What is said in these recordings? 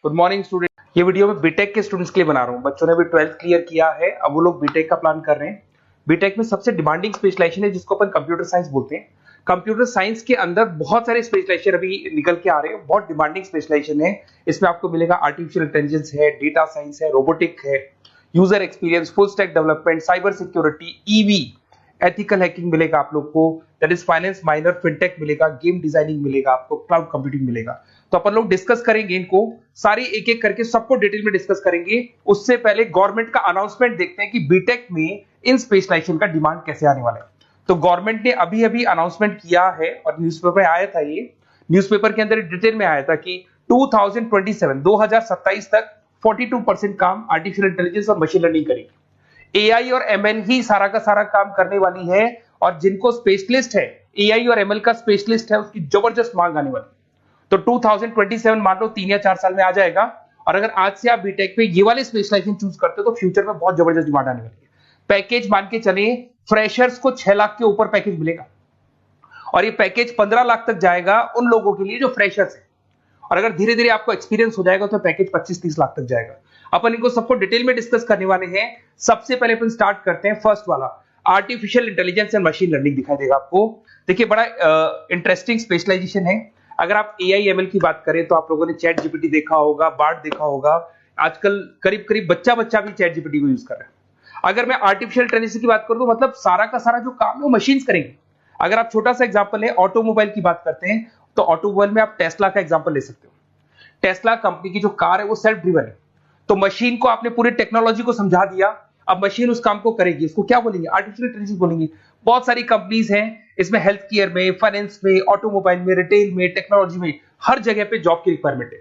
Good morning student. ये video मैं BTech के स्टूडेंट्स के लिए बना रहा हूँ। बच्चों ने भी 12th क्लियर किया है, अब वो लोग बीटेक का प्लान कर रहे हैं। बीटेक में सबसे डिमांडिंग स्पेशलाइजेशन है जिसको अपन कंप्यूटर साइंस बोलते हैं। कंप्यूटर साइंस के अंदर बहुत सारे स्पेशलाइजेशन अभी निकल के आ रहे हैं, बहुत डिमांडिंग स्पेशलाइजेशन है। इसमें आपको मिलेगा आर्टिफिशियल इंटेलिजेंस है, डेटा साइंस है, रोबोटिक है, user experience, full stack development, cyber security, EV, ethical hacking मिलेगा आप लोग को, that is finance minor, fintech मिलेगा, गेम डिजाइनिंग मिलेगा आपको, क्लाउड कंप्यूटिंग मिलेगा। तो अपन लोग डिस्कस करेंगे इनको सारी एक एक करके, सबको डिटेल में डिस्कस करेंगे। उससे पहले गवर्नमेंट का अनाउंसमेंट देखते हैं कि बीटेक में इन स्पेशलाइजेशन का डिमांड कैसे आने वाला है। तो गवर्नमेंट ने अभी अभी अनाउंसमेंट किया है और न्यूज़पेपर में आया था, ये न्यूज़पेपर के अंदर डिटेल में आया था कि 2027 तक 42% काम आर्टिफिशियल इंटेलिजेंस और मशीन लर्निंग करेगी। एआई और एमएल ही सारा का सारा काम करने वाली है, और जिनको स्पेशलिस्ट है, एआई और एमएल का स्पेशलिस्ट है, उसकी जबरदस्त मांग आने वाली है। तो 2027 मान लो 3 या 4 साल में आ जाएगा। और अगर आज से आप बीटेक में ये वाले स्पेशलाइजेशन चूज करते हो तो फ्यूचर में बहुत जबरदस्त डिमांड आने वाली है। पैकेज मान के चले, फ्रेशर्स को 6 लाख के ऊपर पैकेज मिलेगा, और ये पैकेज 15 लाख तक जाएगा उन लोगों के लिए जो फ्रेशर्स है। और अगर धीरे धीरे आपको एक्सपीरियंस हो जाएगा तो पैकेज 25-30 लाख तक जाएगा। अपन इनको सबको डिटेल में डिस्कस करने वाले हैं। सबसे पहले अपन स्टार्ट करते हैं फर्स्ट वाला, artificial intelligence and machine learning दिखाई देगा आपको। देखिए बड़ा इंटरेस्टिंग स्पेशलाइजेशन है। अगर आप एआई एमएल की बात करें तो आप लोगों ने चैट जीपीटी देखा होगा, बार्ड देखा होगा। आजकल करीब करीब बच्चा भी चैट जीपीटी को यूज कर रहा है। अगर मैं आर्टिफिशियल इंटेलिजेंस की बात करूं तो मतलब सारा का सारा जो काम है वो मशीन्स करेंगे। अगर आप छोटा सा एग्जांपल है, ऑटोमोबाइल की बात करते हैं तो ऑटोमोबाइल में आप टेस्ला का एग्जांपल ले सकते हो। टेस्ला कंपनी की जो कार है वो सेल्फ ड्रिवन है। तो मशीन को आपने पूरी टेक्नोलॉजी को समझा दिया, अब मशीन उस काम को करेगी। इसको क्या बोलेंगे? आर्टिफिशियल इंटेलिजेंस बोलेंगे। बहुत सारी कंपनीज हैं इसमें, हेल्थ केयर में, फाइनेंस में, ऑटोमोबाइल में, रिटेल में, टेक्नोलॉजी में, हर जगह पे जॉब की रिक्वायरमेंट है।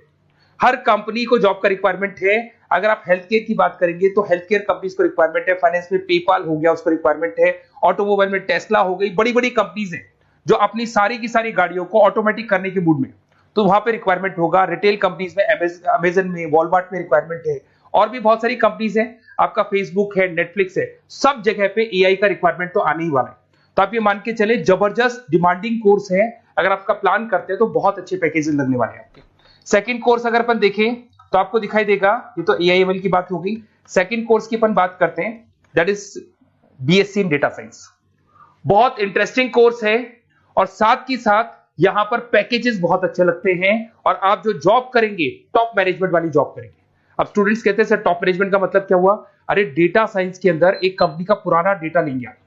हर कंपनी को जॉब का रिक्वायरमेंट है। अगर आप हेल्थ केयर की बात करेंगे तो हेल्थ केयर कंपनीज को रिक्वायरमेंट है, फाइनेंस में पेपाल हो गया उसको रिक्वायरमेंट है, ऑटोमोबाइल में टेस्ला हो गई, बड़ी बड़ी कंपनीज हैं जो अपनी सारी की सारी गाड़ियों को ऑटोमेटिक करने के मूड में, तो वहां पे रिक्वायरमेंट होगा। रिटेल कंपनीज में अमेजन में, वॉलमार्ट में रिक्वायरमेंट है, और भी बहुत सारी कंपनीज हैं, आपका फेसबुक है, नेटफ्लिक्स है, सब जगह पे एआई का रिक्वायरमेंट तो आने ही वाला है। तो आप ये मान के चले जबरदस्त डिमांडिंग कोर्स है। अगर आपका प्लान करते हैं तो बहुत अच्छे पैकेजेस लगने वाले हैं आपके। सेकंड कोर्स अगर अपन देखें तो आपको दिखाई देगा, ये तो एआई एमएल की बात हो गई। सेकंड कोर्स की अपन बात करते हैं, that is BSc in data science. बहुत इंटरेस्टिंग कोर्स है, और साथ ही साथ यहां पर पैकेजेस बहुत अच्छे लगते हैं, और आप जो जॉब करेंगे टॉप मैनेजमेंट वाली जॉब करेंगे। अब स्टूडेंट्स कहते हैं सर टॉप मैनेजमेंट का मतलब क्या हुआ? अरे डेटा साइंस के अंदर एक कंपनी का पुराना डेटा लेंगे आप,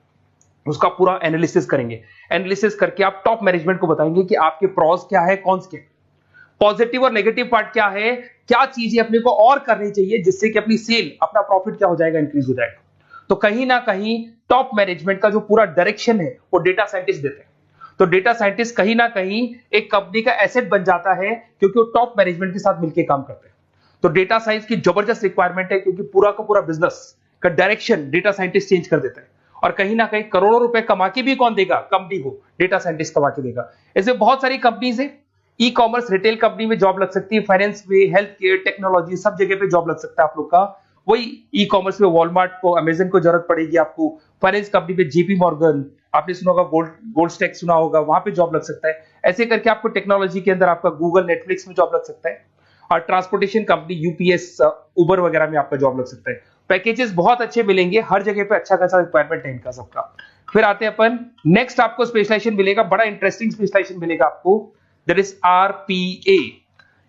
उसका पूरा एनालिसिस करेंगे, एनालिसिस करके आप टॉप मैनेजमेंट को बताएंगे कि आपके प्रॉस क्या है, कॉन्स क्या है, पॉजिटिव और नेगेटिव पार्ट क्या है, क्या चीजें अपने को और करनी चाहिए जिससे कि अपनी सेल, अपना प्रॉफिट क्या हो जाएगा, इंक्रीज हो जाएगा। तो कहीं ना कहीं टॉप मैनेजमेंट का जो पूरा डायरेक्शन है वो डेटा साइंटिस्ट देते हैं। तो डेटा साइंटिस्ट कहीं ना कहीं एक कंपनी का एसेट बन जाता है, क्योंकि वो टॉप मैनेजमेंट के साथ मिलकर काम करते हैं। तो डेटा साइंस की जबरदस्त रिक्वायरमेंट है, क्योंकि पूरा का पूरा बिजनेस का डायरेक्शन डेटा साइंटिस्ट चेंज कर देता है। और कहीं ना कहीं करोड़ों रुपए कमा के भी कौन देगा? कंपनी को डेटा साइंटिस्ट कमा के देगा। ऐसे बहुत सारी कंपनीज है, ई कॉमर्स, रिटेल कंपनी में जॉब लग सकती है, फाइनेंस में, हेल्थ केयर, टेक्नोलॉजी, सब जगह पे जॉब लग सकता है आप लोग का। वही ई कॉमर्स में वॉलमार्ट को, अमेजन को जरूरत पड़ेगी आपको। फाइनेंस कंपनी में जेपी मॉर्गन, आपने सुना होगा, गोल्ड स्टैक सुना होगा, वहां पे जॉब लग सकता है। ऐसे करके आपको टेक्नोलॉजी के अंदर आपका गूगल, नेटफ्लिक्स में जॉब लग सकता है। और ट्रांसपोर्टेशन कंपनी, यूपीएस, उबर वगैरह में आपका जॉब लग सकता है। पैकेजेस बहुत अच्छे मिलेंगे, हर जगह पे अच्छा खासा रिक्वायरमेंट है इनका सबका। फिर आते हैं अपन नेक्स्ट, आपको स्पेशलाइजेशन मिलेगा, बड़ा इंटरेस्टिंग स्पेशलाइजेशन मिलेगा आपको, that is RPA,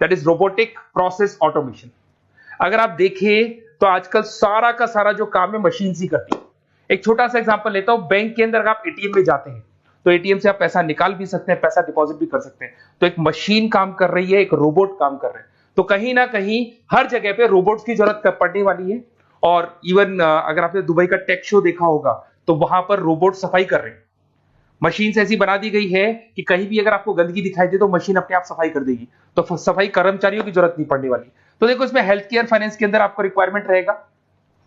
that is robotic process automation. अगर आप देखें तो आजकल सारा का सारा जो काम है मशीन ही करती है। एक छोटा सा एग्जांपल लेता हूं, बैंक के अंदर आप एटीएम में जाते हैं तो एटीएम से आप पैसा निकाल भी सकते हैं, पैसा डिपॉजिट भी कर सकते हैं। तो एक मशीन काम कर रही है, एक रोबोट काम कर रहे हैं। तो कहीं ना कहीं हर जगह पे रोबोट्स की जरूरत पड़ने वाली है। और इवन अगर आपने दुबई का टेक शो देखा होगा तो वहां पर रोबोट सफाई कर रहे हैं। मशीन ऐसी बना दी गई है कि कहीं भी अगर आपको गंदगी दिखाई दे तो मशीन अपने आप सफाई कर देगी, तो सफाई कर्मचारियों की जरूरत नहीं पड़ने वाली। तो देखो इसमें हेल्थ केयर, फाइनेंस के अंदर आपको रिक्वायरमेंट रहेगा,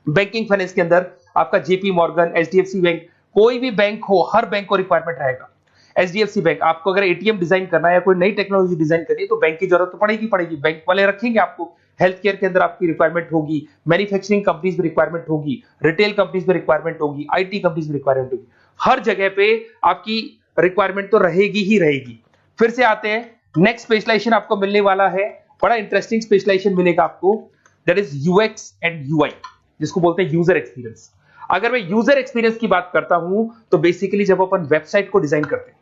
बैंकिंग फाइनेंस के अंदर आपका जेपी मॉर्गन, एचडीएफसी बैंक, कोई भी बैंक हो, हर बैंक को रिक्वायरमेंट रहेगा। एचडीएफसी बैंक, आपको अगर एटीएम डिजाइन करना है या कोई नई टेक्नोलॉजी डिजाइन करनी है तो बैंक की जरूरत तो पड़ेगी, बैंक वाले रखेंगे आपको। हेल्थ केयर के अंदर आपकी रिक्वायरमेंट होगी, मैन्युफैक्चरिंग कंपनीज में रिक्वायरमेंट होगी, रिटेल कंपनीज में रिक्वायरमेंट होगी, आईटी कंपनीज में रिक्वायरमेंट होगी। हर जगह पे आपकी रिक्वायरमेंट तो रहेगी ही रहेगी। फिर से आते हैं, नेक्स्ट स्पेशलाइजेशन आपको मिलने वाला है बड़ा इंटरेस्टिंग स्पेशलाइजेशन मिलेगा आपको, that is UX and UI, जिसको बोलते हैं यूजर एक्सपीरियंस। अगर मैं यूजर एक्सपीरियंस की बात करता हूं तो बेसिकली जब अपन वेबसाइट को डिजाइन करते हैं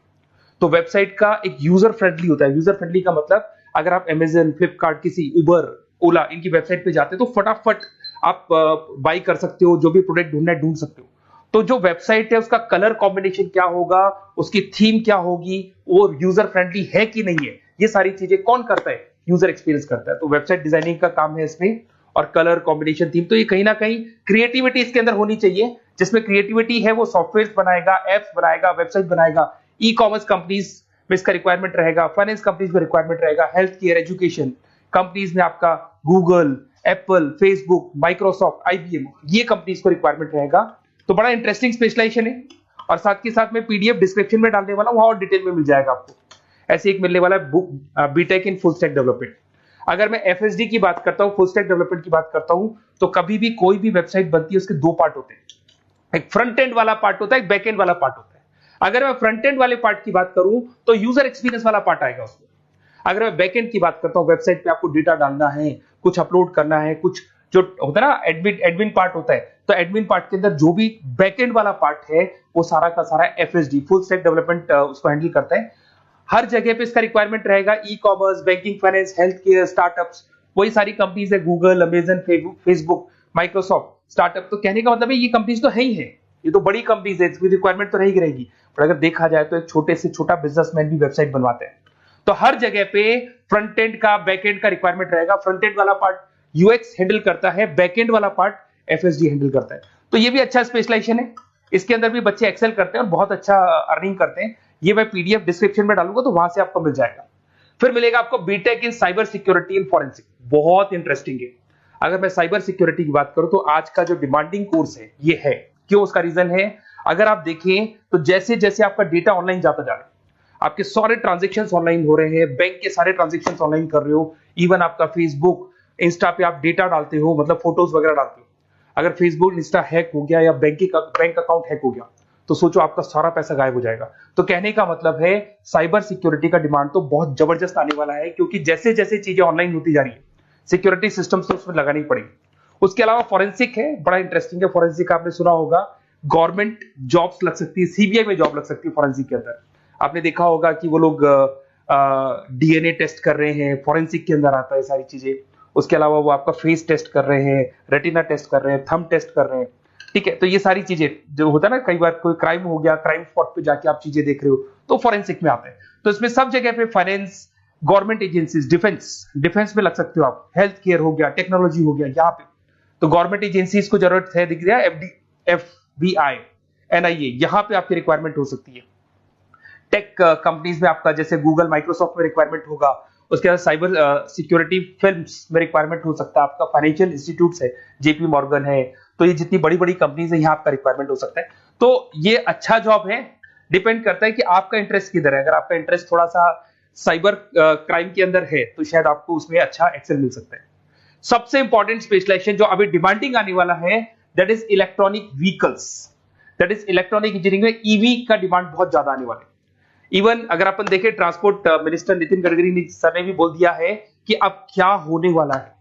तो वेबसाइट का एक यूजर फ्रेंडली होता है। यूजर फ्रेंडली का मतलब अगर आप अमेजन, फ्लिपकार्ट, किसी उबर, ओला इनकी वेबसाइट पे जाते हो तो फटाफट आप बाई कर सकते हो, जो भी प्रोडक्ट ढूंढना है ढूंढ सकते हो। तो जो वेबसाइट है उसका कलर कॉम्बिनेशन क्या होगा, उसकी थीम क्या होगी, वो यूजर फ्रेंडली है कि नहीं है, ये सारी चीजें कौन करता है, यूजर एक्सपीरियंस करता है। तो वेबसाइट डिजाइनिंग का काम है इसमें, और कलर कॉम्बिनेशन, थीम, तो ये कहीं ना कहीं क्रिएटिविटी इसके अंदर होनी चाहिए। जिसमें क्रिएटिविटी है वो सॉफ्टवेयर बनाएगा, एप्स बनाएगा, वेबसाइट बनाएगा। ई कॉमर्स कंपनीज में इसका रिक्वायरमेंट रहेगा, फाइनेंस कंपनीज में रिक्वायरमेंट रहेगा, हेल्थ केयर, एजुकेशन कंपनीज में आपका Google, Apple, Facebook, Microsoft, IBM, ये कंपनीज को रिक्वायरमेंट रहेगा। तो बड़ा इंटरेस्टिंग स्पेशलाइजेशन है, और साथ के साथ में पीडीएफ डिस्क्रिप्शन में डालने वाला हूं, वहां और डिटेल में मिल जाएगा आपको। ऐसे एक मिलने वाला है book, BTech in full stack development. अगर मैं एफएसडी की बात करता हूं, फुल स्टैक डेवलपमेंट की बात करता हूं, तो कभी भी कोई भी वेबसाइट बनती है उसके दो पार्ट होते हैं, एक फ्रंट एंड वाला पार्ट होता है, एक बैक एंड वाला पार्ट होता है। अगर मैं फ्रंट एंड वाले पार्ट की बात करूं तो यूजर एक्सपीरियंस वाला पार्ट आएगा उसमें। अगर मैं बैक एंड की बात करता हूं, वेबसाइट पे आपको डेटा डालना है, कुछ अपलोड करना है, कुछ जो होता है ना एडमिन पार्ट होता है, तो एडमिन पार्ट के अंदर जो भी बैक एंड वाला पार्ट है वो सारा का सारा एफएसडी, फुल स्टैक डेवलपमेंट, उसको हैंडल करता है। हर जगह पे इसका रिक्वायरमेंट रहेगा। E commerce, banking, finance, health care, startups, वही सारी कंपनीज है, Google, Amazon, Facebook, Microsoft, startup. तो कहने का मतलब है ये कंपनीज तो है ही है, ये तो बड़ी कंपनीज है, इसकी रिक्वायरमेंट तो रहेगी। पर अगर देखा जाए तो एक छोटे से छोटा बिजनेसमैन भी वेबसाइट बनवाते हैं। तो हर जगह पे फ्रंट एंड का, बैक एंड का रिक्वायरमेंट रहेगा। फ्रंट एंड वाला पार्ट यूएक्स हैंडल करता है, बैक एंड वाला पार्ट एफएसडी हैंडल करता है। तो ये भी अच्छा स्पेशलाइजेशन है, इसके अंदर भी बच्चे एक्सेल करते हैं और बहुत अच्छा अर्निंग करते हैं। ये मैं पीडीएफ डिस्क्रिप्शन में डालूंगा तो वहां से आपको मिल जाएगा। फिर मिलेगा आपको BTech in cyber security and forensic, बहुत इंटरेस्टिंग है। अगर मैं साइबर सिक्योरिटी की बात करूं तो आज का जो डिमांडिंग कोर्स है ये है। क्यों? उसका रीजन है, अगर आप देखें तो जैसे जैसे आपका डेटा ऑनलाइन जाता जा रहा है, आपके सारे ट्रांजेक्शन्स ऑनलाइन हो रहे हैं, बैंक के सारे ट्रांजेक्शन्स ऑनलाइन कर रहे हो, इवन आपका फेसबुक, इंस्टा पे आप डेटा डालते हो, मतलब फोटोज वगैरह डालते हो। अगर फेसबुक, इंस्टा हैक हो गया या बैंक अकाउंट हैक हो गया तो सोचो आपका सारा पैसा गायब हो जाएगा। तो कहने का मतलब है साइबर सिक्योरिटी का डिमांड तो बहुत जबरदस्त आने वाला है, क्योंकि जैसे जैसे चीजें ऑनलाइन होती जा रही है सिक्योरिटी सिस्टम तो उसमें लगानी पड़ेगी। उसके अलावा फॉरेंसिक है, बड़ा इंटरेस्टिंग है। फॉरेंसिक आपने सुना होगा, गवर्नमेंट जॉब्स लग सकती है, सीबीआई में जॉब लग सकती है फॉरेंसिक के अंदर। आपने देखा होगा कि वो लोग डीएनए टेस्ट कर रहे हैं, फॉरेंसिक के अंदर आता है सारी चीजें। उसके अलावा वो आपका फेस टेस्ट कर रहे हैं, रेटिना टेस्ट कर रहे हैं, थंब टेस्ट कर रहे हैं, ठीक है। तो ये सारी चीजें जो होता है ना, कई बार कोई क्राइम हो गया, क्राइम स्पॉट पे जाके आप चीजें देख रहे हो तो फॉरेंसिक में आता है। तो इसमें सब जगह पे फाइनेंस, गवर्नमेंट एजेंसीज, डिफेंस में लग सकते हो आप, हेल्थ केयर हो गया, टेक्नोलॉजी हो गया, यहाँ पे तो गवर्नमेंट एजेंसीज को जरूरत है, दिख रहा है, एफबीआई, एनआईए, यहाँ पे आपकी रिक्वायरमेंट हो सकती है। टेक कंपनीज में आपका जैसे गूगल, माइक्रोसॉफ्ट में रिक्वायरमेंट होगा। उसके बाद साइबर सिक्योरिटी फिल्म्स में रिक्वायरमेंट हो सकता है आपका, फाइनेंशियल इंस्टीट्यूट्स है, जेपी मॉर्गन है, तो ये जितनी बड़ी बड़ी कंपनीज है यहाँ आपका रिक्वायरमेंट हो सकता है। तो ये अच्छा जॉब है, डिपेंड करता है कि आपका इंटरेस्ट किधर है। अगर आपका इंटरेस्ट थोड़ा सा साइबर क्राइम के अंदर है तो शायद आपको उसमें अच्छा एक्सेल मिल सकता है। सबसे इंपॉर्टेंट स्पेशलाइजेशन जो अभी डिमांडिंग आने वाला है, that is electronic vehicles, that is electronic engineering में ईवी का डिमांड बहुत ज्यादा आने वाला है। इवन अगर अपन देखें, transport minister Nitin Gadkari sir ने भी बोल दिया है कि अब क्या होने वाला है,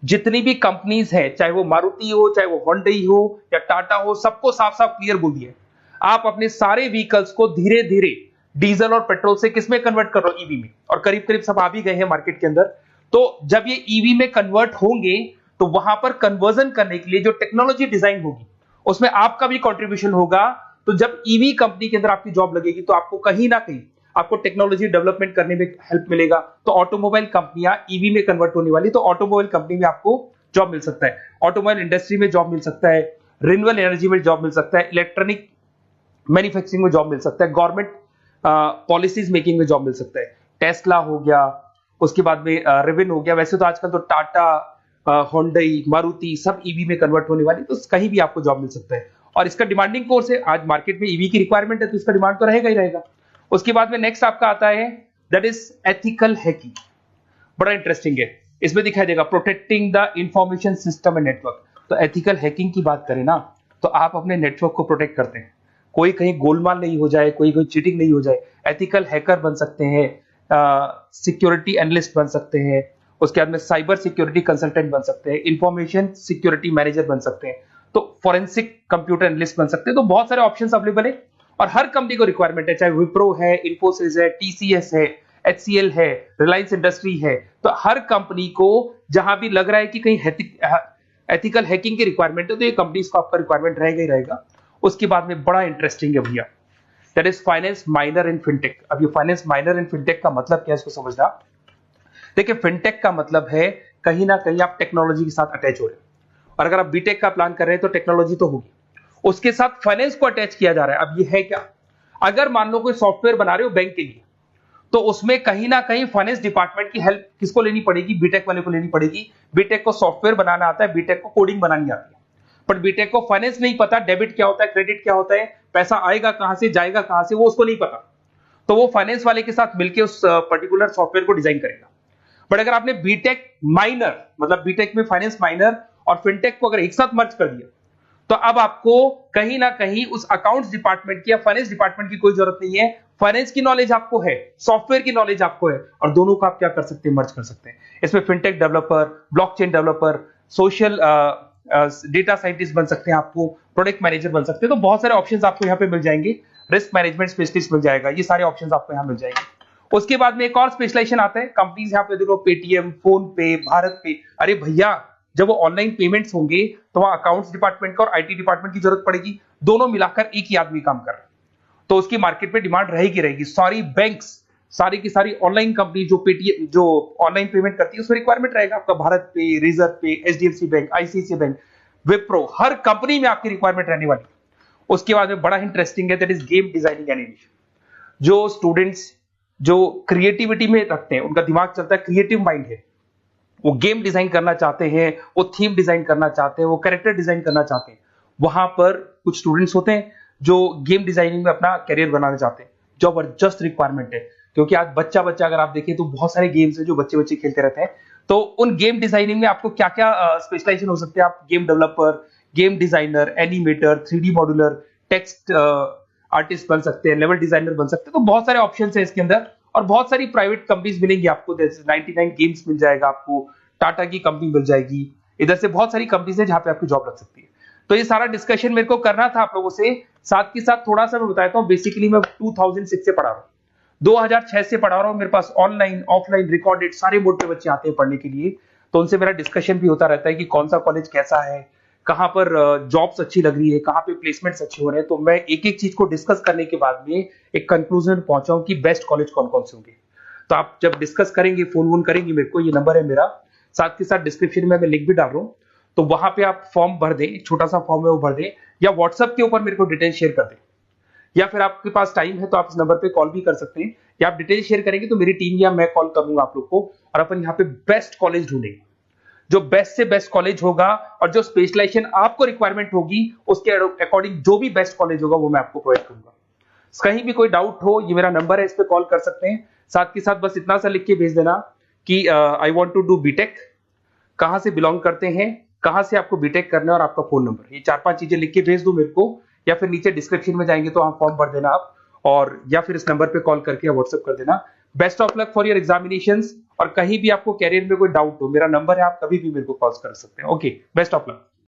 जितनी भी कंपनीज है, चाहे वो मारुति हो, चाहे वो होंडई हो या टाटा हो, सबको साफ साफ क्लियर बोल दिया, आप अपने सारे व्हीकल्स को धीरे धीरे डीजल और पेट्रोल से किसमें कन्वर्ट कर रहे हो, ईवी में। और करीब करीब सब आ भी गए हैं मार्केट के अंदर। तो जब ये ईवी में कन्वर्ट होंगे तो वहां पर कन्वर्जन करने के लिए जो टेक्नोलॉजी डिजाइन होगी उसमें आपका भी कंट्रीब्यूशन होगा। तो जब ईवी कंपनी के अंदर आपकी जॉब लगेगी तो आपको कहीं ना कहीं आपको टेक्नोलॉजी डेवलपमेंट करने में हेल्प मिलेगा। तो ऑटोमोबाइल कंपनियां ईवी में कन्वर्ट होने वाली, तो ऑटोमोबाइल कंपनी में आपको जॉब मिल सकता है, ऑटोमोबाइल इंडस्ट्री में जॉब मिल सकता है, रिन्यूएबल एनर्जी में जॉब मिल सकता है, इलेक्ट्रॉनिक मैन्युफैक्चरिंग में जॉब मिल सकता है, गवर्नमेंट पॉलिसीज मेकिंग में जॉब मिल सकता है। टेस्ला हो गया, उसके बाद में रिविन हो गया। वैसे तो आजकल तो टाटा, होंडई, मारुति सब ईवी में कन्वर्ट होने वाली, तो कहीं भी आपको जॉब मिल सकता है। और इसका डिमांडिंग कोर्स है, आज मार्केट में ईवी की रिक्वायरमेंट है तो इसका डिमांड तो रहेगा ही रहेगा। उसके बाद में नेक्स्ट आपका आता है दैट इज एथिकल हैकिंग, बड़ा इंटरेस्टिंग है। इसमें दिखाई देगा protecting the information system and network. तो एथिकल हैकिंग की बात करें ना, तो आप अपने नेटवर्क को प्रोटेक्ट करते हैं, कोई कहीं गोलमाल नहीं हो जाए, कोई चीटिंग नहीं हो जाए। एथिकल हैकर बन सकते हैं, सिक्योरिटी एनालिस्ट बन सकते हैं। उसके बाद में साइबर सिक्योरिटी कंसल्टेंट बन सकते हैं, इंफॉर्मेशन सिक्योरिटी मैनेजर बन सकते हैं, तो फॉरेंसिक कंप्यूटर एनालिस्ट बन सकते हैं। तो बहुत सारे ऑप्शंस अवेलेबल है और हर कंपनी को रिक्वायरमेंट है, चाहे विप्रो है, इन्फोसिस है, टीसीएस है, एचसीएल है, रिलायंस इंडस्ट्री है। तो हर कंपनी को जहां भी लग रहा है कि कहीं एथिकल हैकिंग की रिक्वायरमेंट है तो ये कंपनीज को आपका रिक्वायरमेंट रहेगा ही रहेगा। उसके बाद में बड़ा इंटरेस्टिंग है भैया, that is finance minor in fintech. अब ये फाइनेंस माइनर इन फिनटेक का मतलब क्या है इसको समझना। देखिए फिनटेक का मतलब है कहीं ना कहीं आप टेक्नोलॉजी के साथ अटैच हो रहे हैं, और अगर आप बीटेक का प्लान कर रहे हैं तो टेक्नोलॉजी तो होगी, उसके साथ फाइनेंस को अटैच किया जा रहा है। अब ये है क्या, अगर मान लो कोई सॉफ्टवेयर बना रहे हो बैंक के लिए, तो उसमें कहीं ना कहीं फाइनेंस डिपार्टमेंट की हेल्प किसको लेनी पड़ेगी, बीटेक वाले को लेनी पड़ेगी। बीटेक को सॉफ्टवेयर बनाना आता है, बीटेक को कोडिंग बनानी आती है, बट बीटेक को फाइनेंस नहीं पता, डेबिट क्या होता है, क्रेडिट क्या होता है, पैसा आएगा कहां से, जाएगा कहां से, वो उसको नहीं पता। तो वो फाइनेंस वाले के साथ मिलकर उस पर्टिकुलर सॉफ्टवेयर को डिजाइन करेगा। बट अगर आपने बीटेक माइनर, मतलब बीटेक में फाइनेंस माइनर और फिनटेक को अगर एक साथ मर्ज कर दिया, तो अब आपको कहीं ना कहीं उस अकाउंट्स डिपार्टमेंट की या फाइनेंस डिपार्टमेंट की कोई जरूरत नहीं है। फाइनेंस की नॉलेज आपको है, सॉफ्टवेयर की नॉलेज आपको है, और दोनों को आप क्या कर सकते हैं, मर्ज कर सकते हैं। इसमें fintech developer, blockchain developer, social data scientist बन सकते हैं, आपको प्रोडक्ट मैनेजर बन सकते हैं। तो बहुत सारे ऑप्शंस आपको यहाँ पे मिल जाएंगे, रिस्क मैनेजमेंट स्पेशलिस्ट मिल जाएगा, ये सारे ऑप्शंस आपको यहाँ मिल जाएंगे। उसके बाद में एक और स्पेशलाइजेशन आता है, कंपनीज यहाँ पे देखो पेटीएम, फोन पे, भारत पे। अरे भैया जब वो ऑनलाइन पेमेंट्स होंगे तो वहां अकाउंट्स डिपार्टमेंट का और आईटी डिपार्टमेंट की जरूरत पड़ेगी, दोनों मिलाकर एक ही आदमी काम कर रहा है, तो उसकी मार्केट में डिमांड रहेगी रहेगी। सारी बैंक्स, सारी की सारी ऑनलाइन कंपनी जो पेटीएम, जो ऑनलाइन पेमेंट करती है, उसमें रिक्वायरमेंट रहेगा आपका भारत पे, Razorpay, HDFC bank, ICICI bank, Wipro, हर कंपनी में आपकी रिक्वायरमेंट रहने वाली है। उसके बाद में बड़ा इंटरेस्टिंग है, that is game designing animation. जो स्टूडेंट्स जो क्रिएटिविटी में रखते हैं, उनका दिमाग चलता है, क्रिएटिव माइंड है, वो गेम डिजाइन करना चाहते हैं, वो थीम डिजाइन करना चाहते हैं, वो कैरेक्टर डिजाइन करना चाहते हैं, वहां पर कुछ स्टूडेंट्स होते हैं जो गेम डिजाइनिंग में अपना करियर बनाना चाहते हैं। जबरदस्त रिक्वायरमेंट है, क्योंकि आज बच्चा बच्चा अगर आप देखें तो बहुत सारे गेम्स हैं जो बच्चे बच्चे खेलते रहते हैं। तो उन गेम डिजाइनिंग में आपको क्या क्या स्पेशलाइजेशन हो सकते हैं, आप game developer, game designer, animator, 3D modular, text artist बन सकते हैं, लेवल डिजाइनर बन सकते हैं। तो बहुत सारे ऑप्शंस हैं इसके अंदर, और बहुत सारी प्राइवेट कंपनीज मिलेंगी आपको, जैसे 99 गेम्स मिल जाएगा आपको, टाटा की कंपनी मिल जाएगी, इधर से बहुत सारी कंपनीज है जहां पे आपकी जॉब लग सकती है। तो ये सारा डिस्कशन मेरे को करना था आप लोगों से, साथ के साथ थोड़ा सा मैं बताता हूँ। बेसिकली मैं 2006 से पढ़ा रहा हूँ, 2006 से पढ़ा रहा हूँ। मेरे पास ऑनलाइन ऑफलाइन रिकॉर्डेड सारे बोर्ड पे बच्चे आते हैं पढ़ने के लिए, तो उनसे मेरा डिस्कशन भी होता रहता है कि कौन सा कॉलेज कैसा है, कहां पर जॉब्स अच्छी लग रही है, कहां पे प्लेसमेंट्स अच्छे हो रहे हैं। तो मैं एक एक चीज को डिस्कस करने के बाद में एक कंक्लूजन पहुंचा हूं कि बेस्ट कॉलेज कौन कौन से होंगे। तो आप जब डिस्कस करेंगे, फोन वोन करेंगे मेरे को, ये नंबर है मेरा, साथ के साथ डिस्क्रिप्शन में मैं लिंक भी डाल रहा हूँ, तो वहां पे आप फॉर्म भर दें, छोटा सा फॉर्म है वो भर दें, या व्हाट्सएप के ऊपर मेरे को डिटेल शेयर कर दें, या फिर आपके पास टाइम है तो आप इस नंबर पे कॉल भी कर सकते हैं, या आप डिटेल शेयर करेंगे तो मेरी टीम या मैं कॉल करूंगा आप लोग को, और अपन यहाँ पे बेस्ट कॉलेज ढूंढेंगे, जो बेस्ट से बेस्ट कॉलेज होगा, और जो स्पेशलाइजेशन आपको रिक्वायरमेंट होगी उसके अकॉर्डिंग जो भी बेस्ट कॉलेज होगा वो मैं आपको प्रोवाइड करूंगा। कहीं भी कोई डाउट हो, ये मेरा नंबर है, इस पे कॉल कर सकते हैं। साथ के साथ बस इतना सा लिख के भेज देना कि I want to do BTech, कहां से बिलोंग करते हैं, कहां से आपको बीटेक करना है, और आपका फोन नंबर, ये 4-5 चीजें लिख के भेज दो मेरे को, या फिर नीचे डिस्क्रिप्शन में जाएंगे तो आप फॉर्म भर देना आप, और या फिर इस नंबर पे कॉल करके या व्हाट्सएप कर देना। Best of luck for your examinations, और कहीं भी आपको कैरियर में कोई डाउट हो, मेरा नंबर है, आप कभी भी मेरे को कॉल कर सकते हैं। Okay, best of luck.